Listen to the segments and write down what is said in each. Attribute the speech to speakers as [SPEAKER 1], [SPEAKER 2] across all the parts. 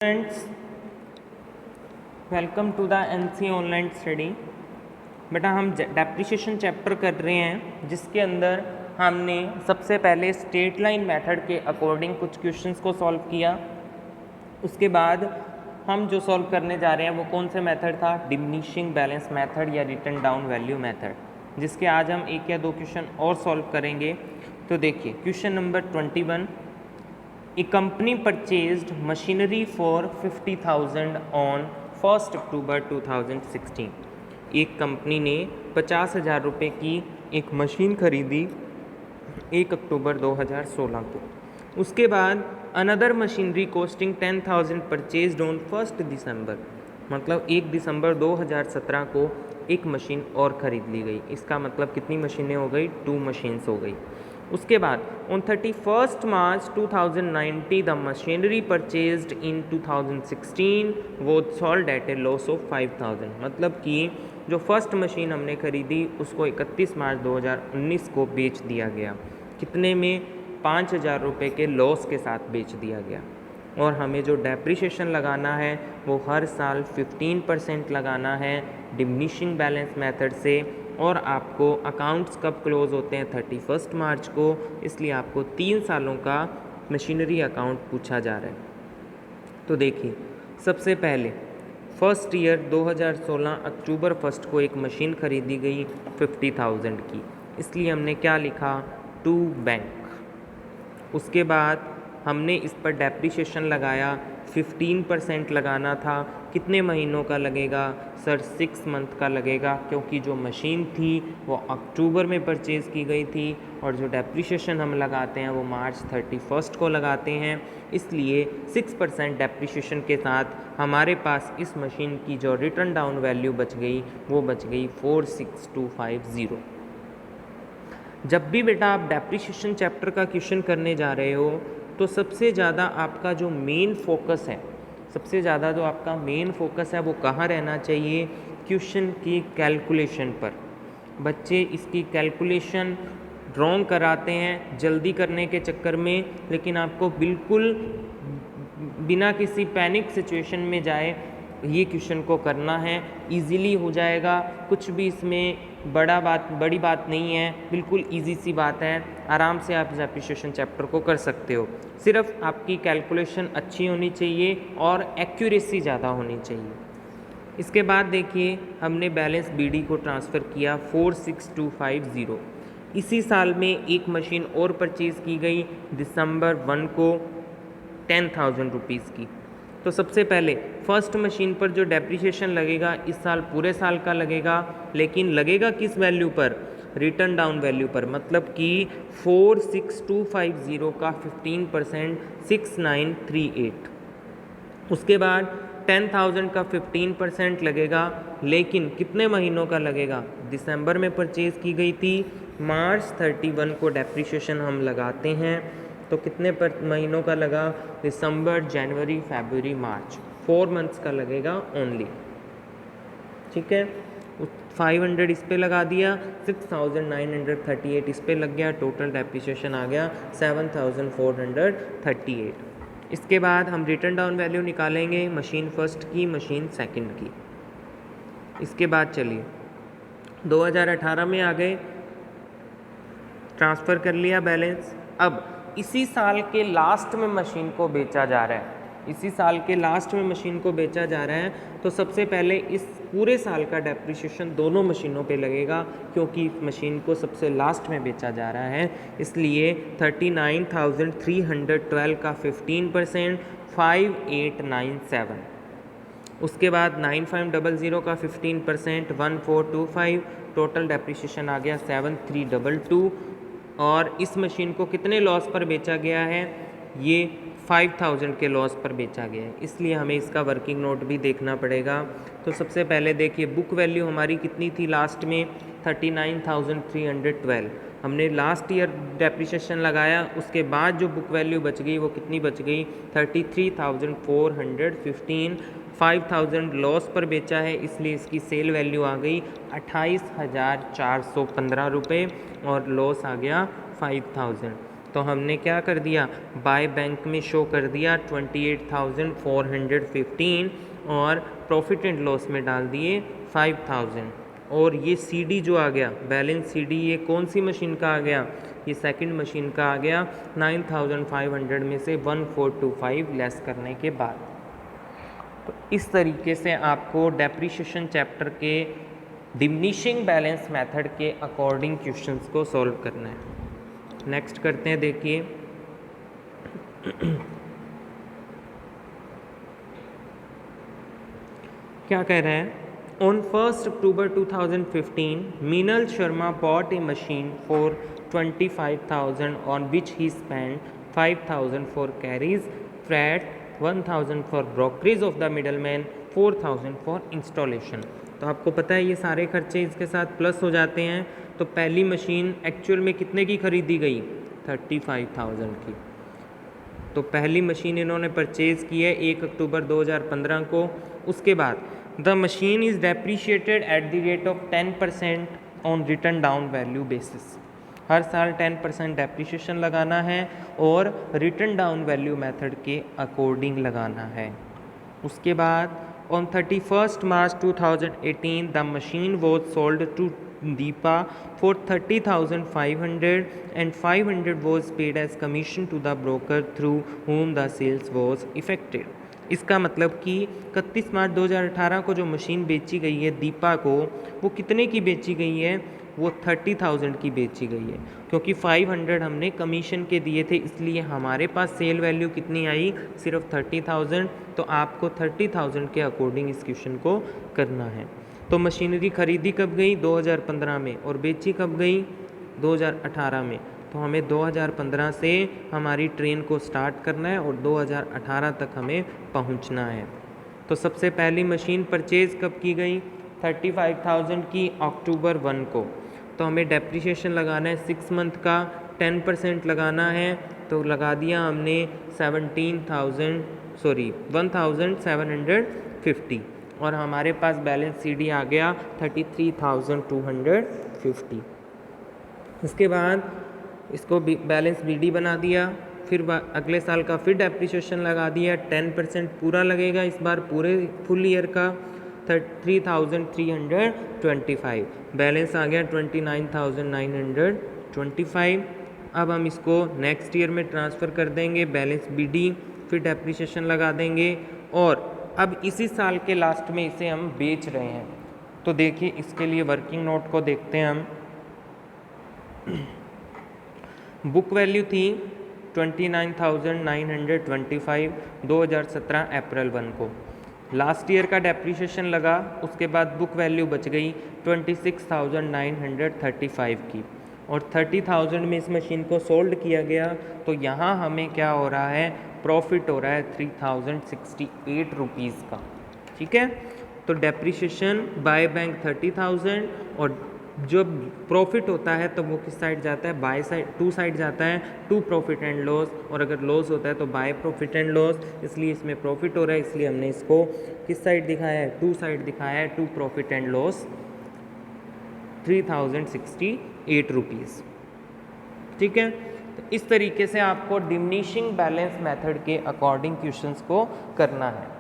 [SPEAKER 1] Friends, welcome to the NC online study. बेटा हम depreciation chapter कर रहे हैं, जिसके अंदर हमने सबसे पहले स्ट्रेट लाइन मेथड के अकॉर्डिंग कुछ क्वेश्चंस को सॉल्व किया। उसके बाद हम जो सॉल्व करने जा रहे हैं वो कौन से मेथड था, डिमिनिशिंग बैलेंस मेथड या रिटर्न डाउन वैल्यू मेथड, जिसके आज हम एक या दो क्वेश्चन और सॉल्व करेंगे। तो देखिए question number 21, A company purchased machinery for 50,000 on 1st October 2016। एक कंपनी ने 50,000 रुपये की एक मशीन खरीदी 1 अक्टूबर 2016 को। उसके बाद another machinery costing 10,000 purchased on 1st दिसंबर, मतलब 1 दिसंबर 2017 को एक मशीन और ख़रीद ली गई। इसका मतलब कितनी मशीनें हो गई, 2 मशीन्स हो गई। उसके बाद on 31 March 2090 the machinery purchased in 2016 वो sold at a loss of 5,000, मतलब कि जो फर्स्ट मशीन हमने खरीदी उसको 31 मार्च 2019 को बेच दिया गया। कितने में, 5,000 रुपये के लॉस के साथ बेच दिया गया। और हमें जो डेप्रिसिएशन लगाना है वो हर साल 15% लगाना है डिमिनिशिंग बैलेंस मेथड से। और आपको अकाउंट्स कब क्लोज होते हैं, 31 मार्च को, इसलिए आपको 3 सालों का मशीनरी अकाउंट पूछा जा रहा है। तो देखिए सबसे पहले फर्स्ट ईयर 2016 अक्टूबर 1 को एक मशीन खरीदी गई 50,000 की, इसलिए हमने क्या लिखा, टू बैंक। उसके बाद हमने इस पर डेप्रिसिएशन लगाया, 15% लगाना था। कितने महीनों का लगेगा सर, 6 मंथ का लगेगा, क्योंकि जो मशीन थी वो अक्टूबर में परचेज़ की गई थी और जो डेप्रिसिएशन हम लगाते हैं वो मार्च 31 को लगाते हैं। इसलिए 6% डेप्रिसिएशन के साथ हमारे पास इस मशीन की जो रिटर्न डाउन वैल्यू बच गई वो बच गई 46,250। जब भी बेटा आप डेप्रिसिएशन चैप्टर का क्वेश्चन करने जा रहे हो तो सबसे ज़्यादा आपका जो मेन फोकस है, सबसे ज़्यादा जो आपका मेन फोकस है वो कहाँ रहना चाहिए, क्वेश्चन की कैलकुलेशन पर। बच्चे इसकी कैलकुलेशन रॉन्ग कराते हैं जल्दी करने के चक्कर में, लेकिन आपको बिल्कुल बिना किसी पैनिक सिचुएशन में जाए ये क्वेश्चन को करना है, इजीली हो जाएगा। कुछ भी इसमें बड़ी बात नहीं है, बिल्कुल इजी सी बात है। आराम से आप डेप्रिसिएशन चैप्टर को कर सकते हो। सिर्फ आपकी कैलकुलेशन अच्छी होनी चाहिए और एक्यूरेसी ज़्यादा होनी चाहिए। इसके बाद देखिए हमने बैलेंस बीडी को ट्रांसफ़र किया 46,250। इसी साल में एक मशीन और परचेज़ की गई दिसंबर 1 को 10,000 रुपीज़ की। तो सबसे पहले फर्स्ट मशीन पर जो डेप्रिसिएशन लगेगा इस साल पूरे साल का लगेगा, लेकिन लगेगा किस वैल्यू पर, रिटर्न डाउन वैल्यू पर, मतलब कि 46,250 का 15% 6,938। उसके बाद 10,000 का 15% लगेगा, लेकिन कितने महीनों का लगेगा, दिसंबर में परचेज़ की गई थी, मार्च 31 को डेप्रिसिएशन हम लगाते हैं। तो कितने महीनों का लगा, दिसंबर, जनवरी, फरवरी, मार्च, 4 मंथ्स का लगेगा ओनली। ठीक है, 500 इस पे लगा दिया, 6,938 इस पे लग गया, टोटल डेप्रिसिएशन आ गया 7,438। इसके बाद हम रिटर्न डाउन वैल्यू निकालेंगे, मशीन फर्स्ट की, मशीन सेकंड की। इसके बाद चलिए 2018 में आ गए, ट्रांसफ़र कर लिया बैलेंस। अब इसी साल के लास्ट में मशीन को बेचा जा रहा है, इसी साल के लास्ट में मशीन को बेचा जा रहा है। तो सबसे पहले इस पूरे साल का डेप्रिसिएशन दोनों मशीनों पे लगेगा, क्योंकि मशीन को सबसे लास्ट में बेचा जा रहा है, इसलिए 39,312 का 15% 5,897। उसके बाद 9,500 का 15% 1,425, टोटल डेप्रिसिएशन आ गया 7,322। और इस मशीन को कितने लॉस पर बेचा गया है, ये 5,000 के लॉस पर बेचा गया है, इसलिए हमें इसका वर्किंग नोट भी देखना पड़ेगा। तो सबसे पहले देखिए बुक वैल्यू हमारी कितनी थी लास्ट में, 39,312। हमने लास्ट ईयर डेप्रिसिएशन लगाया, उसके बाद जो बुक वैल्यू बच गई वो कितनी बच गई, 33,415। 5,000 लॉस पर बेचा है, इसलिए इसकी सेल वैल्यू आ गई 28,415 रुपये और लॉस आ गया 5,000। तो हमने क्या कर दिया, बाय बैंक में शो कर दिया 28,415 और प्रॉफिट एंड लॉस में डाल दिए 5,000। और ये CD जो आ गया, बैलेंस CD, ये कौन सी मशीन का आ गया, ये सेकंड मशीन का आ गया 9,500 में से 1,425 लेस करने के बाद। तो इस तरीके से आपको डेप्रिसिएशन चैप्टर के डिमिनिशिंग बैलेंस मेथड के अकॉर्डिंग क्वेश्चंस को सॉल्व करना है। नेक्स्ट करते हैं, देखिए क्या कह रहे हैं। On 1st October 2015, Meenal Sharma bought a machine for 25,000 on which he spent 5,000 for carries, freight, 1,000 for brokerage of the middleman, 4,000 for installation। तो आपको पता है ये सारे खर्चे इसके साथ प्लस हो जाते हैं। तो पहली मशीन एक्चुअल में कितने की खरीदी गई, 35,000 की। तो पहली मशीन इन्होंने परचेज़ की है 1 अक्टूबर 2015 को। उसके बाद the machine is depreciated at the rate of 10% on return down value basis. हर साल 10% डेप्रीशिएशन लगाना है और रिटर्न डाउन वैल्यू मेथड के अकॉर्डिंग लगाना है। उसके बाद on 31st March 2018 the machine was sold to Deepa for 30,500 and 500 was paid as commission to the broker through whom the sales was effected। इसका मतलब कि 31 मार्च 2018 को जो मशीन बेची गई है दीपा को, वो कितने की बेची गई है, वो 30,000 की बेची गई है। क्योंकि 500 हमने कमीशन के दिए थे, इसलिए हमारे पास सेल वैल्यू कितनी आई, सिर्फ 30,000। तो आपको 30,000 के अकॉर्डिंग इस क्वेश्चन को करना है। तो मशीनरी खरीदी कब गई, 2015 में, और बेची कब गई, 2018 में। तो हमें 2015 से हमारी ट्रेन को स्टार्ट करना है और 2018 तक हमें पहुंचना है। तो सबसे पहली मशीन परचेज़ कब की गई, 35,000 की अक्टूबर 1 को। तो हमें डेप्रिसिएशन लगाना है 6 मंथ का, 10% लगाना है। तो लगा दिया हमने 1,750 और हमारे पास बैलेंस CD आ गया 33,250। इसके बाद इसको बैलेंस BD बना दिया, फिर अगले साल का फिर डेप्रिसिएशन लगा दिया, 10% पूरा लगेगा इस बार पूरे फुल ईयर का, 3,325। बैलेंस आ गया 29,925। अब हम इसको नेक्स्ट ईयर में ट्रांसफ़र कर देंगे, बैलेंस BD, फिर डेप्रिसिएशन लगा देंगे। और अब इसी साल के लास्ट में इसे हम बेच रहे हैं। तो देखिए इसके लिए वर्किंग नोट को देखते हैं हम। बुक वैल्यू थी 29,925 2017 अप्रैल 1 को। लास्ट ईयर का डेप्रिसिएशन लगा, उसके बाद बुक वैल्यू बच गई 26,935 की, और 30,000 में इस मशीन को सोल्ड किया गया। तो यहाँ हमें क्या हो रहा है, प्रॉफिट हो रहा है 3,068 रुपीज़ का। ठीक है, तो डेप्रिसिएशन बाय बैंक 30,000, और जब प्रॉफिट होता है तो वो किस साइड जाता है, बाय साइड, टू साइड जाता है, टू प्रॉफिट एंड लॉस। और अगर लॉस होता है तो बाय प्रॉफिट एंड लॉस, इसलिए इसमें प्रॉफिट हो रहा है, इसलिए हमने इसको किस साइड दिखाया है, टू साइड दिखाया है, to profit and loss, 3,068 rupees. ठीक है, तो इस तरीके से आपको डिमिनिशिंग बैलेंस मेथड के अकॉर्डिंग क्वेश्चंस को करना है।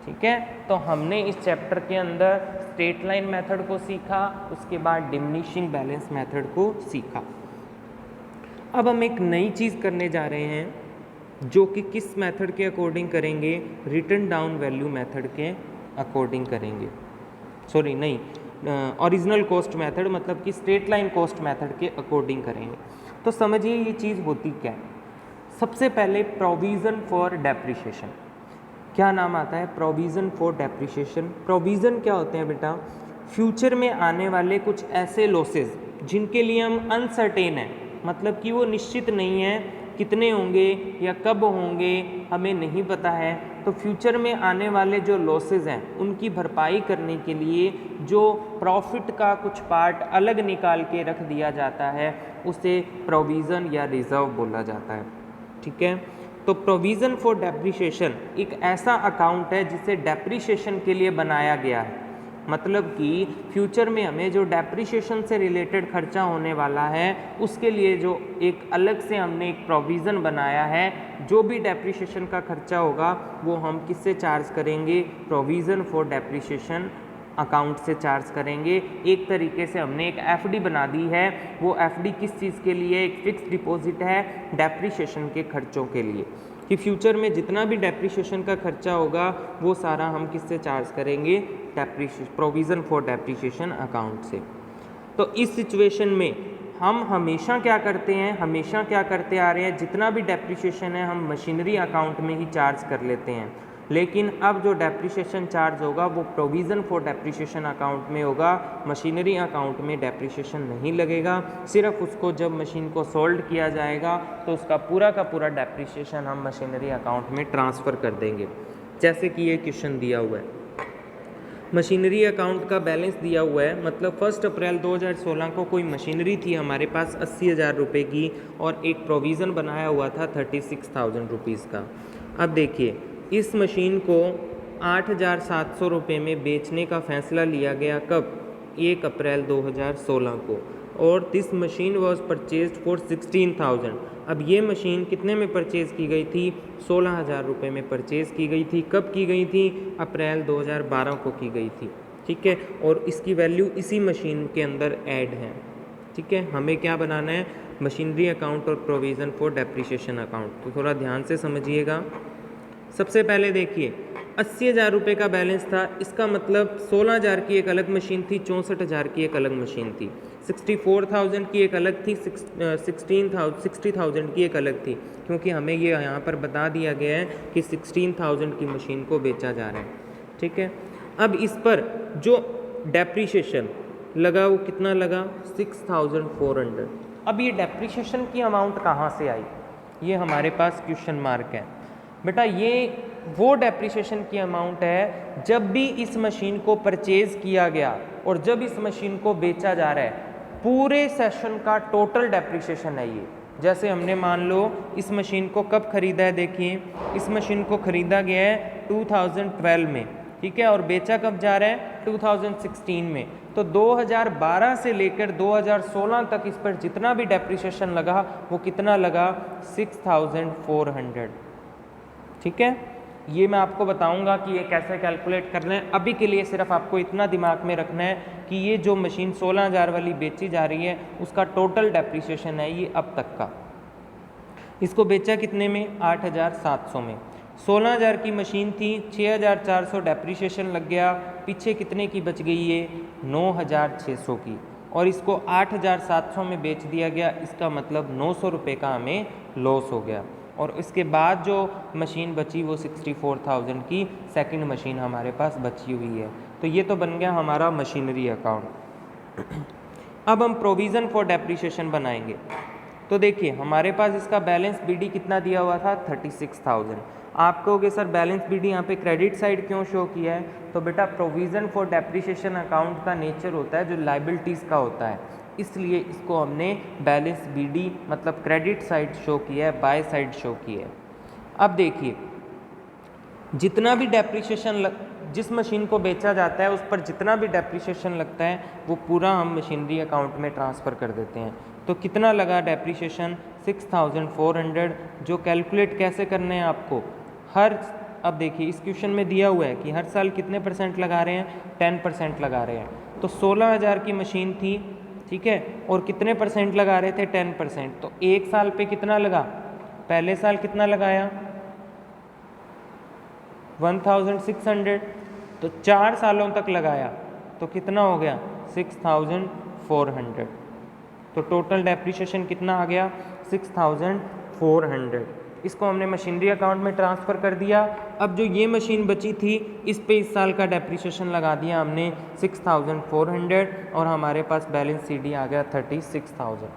[SPEAKER 1] ठीक है, तो हमने इस चैप्टर के अंदर स्ट्रेट लाइन मेथड को सीखा, उसके बाद डिमिनिशिंग बैलेंस मेथड को सीखा। अब हम एक नई चीज़ करने जा रहे हैं, जो कि किस मेथड के अकॉर्डिंग करेंगे, रिटर्न डाउन वैल्यू मेथड के अकॉर्डिंग करेंगे। सॉरी नहीं, ओरिजिनल कॉस्ट मेथड, मतलब कि स्ट्रेट लाइन कॉस्ट मेथड के अकॉर्डिंग करेंगे। तो समझिए ये चीज़ होती क्या है। सबसे पहले प्रोविज़न फॉर डेप्रिसिएशन, क्या नाम आता है, प्रोविज़न फॉर डेप्रिसिएशन। प्रोविज़न क्या होते हैं बेटा, फ्यूचर में आने वाले कुछ ऐसे लॉसेस जिनके लिए हम अनसर्टेन हैं, मतलब कि वो निश्चित नहीं है कितने होंगे या कब होंगे, हमें नहीं पता है। तो फ्यूचर में आने वाले जो लॉसेस हैं उनकी भरपाई करने के लिए जो प्रॉफिट का कुछ पार्ट अलग निकाल के रख दिया जाता है, उसे प्रोविज़न या रिजर्व बोला जाता है। ठीक है, तो प्रोविज़न फॉर डेप्रिसिएशन एक ऐसा अकाउंट है जिसे डेप्रिसिएशन के लिए बनाया गया है। मतलब कि फ्यूचर में हमें जो डेप्रिसिएशन से रिलेटेड खर्चा होने वाला है उसके लिए जो एक अलग से हमने एक प्रोविज़न बनाया है, जो भी डेप्रिसिएशन का खर्चा होगा वो हम किससे चार्ज करेंगे, प्रोविज़न फॉर डेप्रिसिएशन अकाउंट से चार्ज करेंगे। एक तरीके से हमने एक एफडी बना दी है। वो एफडी किस चीज़ के लिए, एक फिक्स डिपॉजिट है डेप्रिसिएशन के खर्चों के लिए, कि फ्यूचर में जितना भी डेप्रिसिएशन का खर्चा होगा वो सारा हम किससे चार्ज करेंगे, प्रोविज़न फॉर डेप्रिसिएशन अकाउंट से। तो इस सिचुएशन में हम हमेशा क्या करते हैं, हमेशा क्या करते आ रहे हैं, जितना भी डेप्रिसिएशन है हम मशीनरी अकाउंट में ही चार्ज कर लेते हैं। लेकिन अब जो डेप्रिसिएशन चार्ज होगा वो प्रोविज़न फॉर डेप्रिसिएशन अकाउंट में होगा, मशीनरी अकाउंट में डेप्रिसिएशन नहीं लगेगा। सिर्फ उसको जब मशीन को सोल्ड किया जाएगा तो उसका पूरा का पूरा डेप्रिसिएशन हम मशीनरी अकाउंट में ट्रांसफ़र कर देंगे। जैसे कि ये क्वेश्चन दिया हुआ है, मशीनरी अकाउंट का बैलेंस दिया हुआ है, मतलब 1 अप्रैल 2016 को कोई मशीनरी थी हमारे पास 80,000 रुपये की और एक प्रोविज़न बनाया हुआ था 36,000 रुपीज़ का। अब देखिए इस मशीन को 8,700 रुपये में बेचने का फ़ैसला लिया गया कब, 1 अप्रैल 2016 को, और this machine was purchased for 16,000। अब ये मशीन कितने में परचेज़ की गई थी, 16,000 रुपये में परचेज़ की गई थी। कब की गई थी, अप्रैल 2012 को की गई थी। ठीक है, और इसकी वैल्यू इसी मशीन के अंदर ऐड है। ठीक है, हमें क्या बनाना है, मशीनरी अकाउंट और प्रोविज़न फॉर डेप्रिसिएशन अकाउंट। तो थोड़ा ध्यान से समझिएगा। सबसे पहले देखिए 80,000 रुपये का बैलेंस था, इसका मतलब 16,000 की एक अलग मशीन थी, 64,000 की एक अलग मशीन थी, 64,000 की एक अलग थी, 60,000 की एक अलग थी, क्योंकि हमें ये यहाँ पर बता दिया गया है कि 16,000 की मशीन को बेचा जा रहा है। ठीक है, अब इस पर जो डेप्रिसिएशन लगा वो कितना लगा, 6,400। अब ये डेप्रिसिएशन की अमाउंट कहाँ से आई, ये हमारे पास क्वेश्चन मार्क है। बेटा ये वो डेप्रिसिएशन की अमाउंट है जब भी इस मशीन को परचेज़ किया गया और जब इस मशीन को बेचा जा रहा है, पूरे सेशन का टोटल डेप्रिसिएशन है ये। जैसे हमने मान लो इस मशीन को कब ख़रीदा है, देखिए इस मशीन को ख़रीदा गया है 2012 में, ठीक है, और बेचा कब जा रहा है 2016 में। तो 2012 से लेकर 2016 तक इस पर जितना भी डेप्रिसिएशन लगा वो कितना लगा, 6,400। ठीक है, ये मैं आपको बताऊंगा कि ये कैसे कैलकुलेट करना है। अभी के लिए सिर्फ आपको इतना दिमाग में रखना है कि ये जो मशीन 16,000 वाली बेची जा रही है उसका टोटल डेप्रिसिएशन है ये अब तक का। इसको बेचा कितने में, 8,700 में। 16,000 की मशीन थी, 6,400 डेप्रिसिएशन लग गया, पीछे कितने की बच गई है, 9,600 की, और इसको 8,700 में बेच दिया गया। इसका मतलब 900 रुपये का हमें लॉस हो गया। और इसके बाद जो मशीन बची वो 64,000 की सेकंड मशीन हमारे पास बची हुई है। तो ये तो बन गया हमारा मशीनरी अकाउंट। अब हम प्रोविज़न फॉर डेप्रिसिएशन बनाएंगे। तो देखिए हमारे पास इसका बैलेंस बीडी कितना दिया हुआ था, 36,000। आप कहोगे सर बैलेंस बीडी यहाँ पे क्रेडिट साइड क्यों शो किया है, तो बेटा प्रोविज़न फॉर डेप्रिसिएशन अकाउंट का नेचर होता है जो लाइबिलिटीज़ का होता है, इसलिए इसको हमने बैलेंस बीडी मतलब क्रेडिट साइड शो किया है, बाय साइड शो किया है। अब देखिए जितना भी डेप्रिसिएशन जिस मशीन को बेचा जाता है उस पर जितना भी डेप्रिसिएशन लगता है वो पूरा हम मशीनरी अकाउंट में ट्रांसफ़र कर देते हैं। तो कितना लगा डेप्रिसिएशन, 6,400, जो कैलकुलेट कैसे करने हैं आपको, हर, अब देखिए इस क्वेश्चन में दिया हुआ है कि हर साल कितने % लगा रहे हैं, 10% लगा रहे हैं। तो 16,000 की मशीन थी, ठीक है, और कितने % लगा रहे थे, 10%। तो एक साल पे कितना लगा, पहले साल कितना लगाया, 1,600, तो 4 सालों तक लगाया तो कितना हो गया, 6,400। तो टोटल डेप्रिसिएशन कितना आ गया, 6,400। इसको हमने मशीनरी अकाउंट में ट्रांसफ़र कर दिया। अब जो ये मशीन बची थी इस पे इस साल का डेप्रिसिएशन लगा दिया हमने 6,400 और हमारे पास बैलेंस सीडी आ गया 36,000।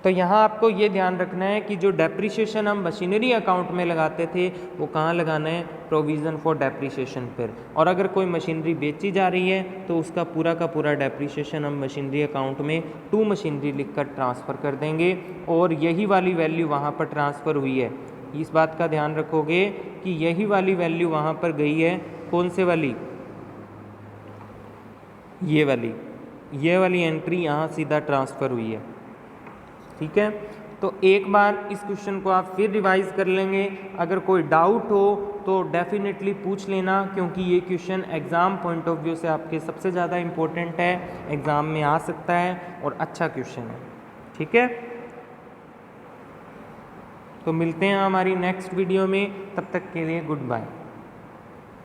[SPEAKER 1] तो यहाँ आपको ये ध्यान रखना है कि जो डेप्रिसिएशन हम मशीनरी अकाउंट में लगाते थे वो कहाँ लगाना है, प्रोविज़न फॉर डेप्रिसिएशन पर। और अगर कोई मशीनरी बेची जा रही है तो उसका पूरा का पूरा डेप्रिसिएशन हम मशीनरी अकाउंट में टू मशीनरी लिखकर ट्रांसफ़र कर देंगे और यही वाली वैल्यू वहाँ पर ट्रांसफ़र हुई है। इस बात का ध्यान रखोगे कि यही वाली वैल्यू वहाँ पर गई है, कौन से वाली, ये वाली एंट्री यहाँ सीधा ट्रांसफ़र हुई है। ठीक है, तो एक बार इस क्वेश्चन को आप फिर रिवाइज कर लेंगे। अगर कोई डाउट हो तो डेफिनेटली पूछ लेना, क्योंकि ये question exam point of view से आपके सबसे ज़्यादा इम्पोर्टेंट है, एग्ज़ाम में आ सकता है और अच्छा क्वेश्चन है। ठीक है, तो मिलते हैं हमारी नेक्स्ट वीडियो में, तब तक के लिए गुड बाय।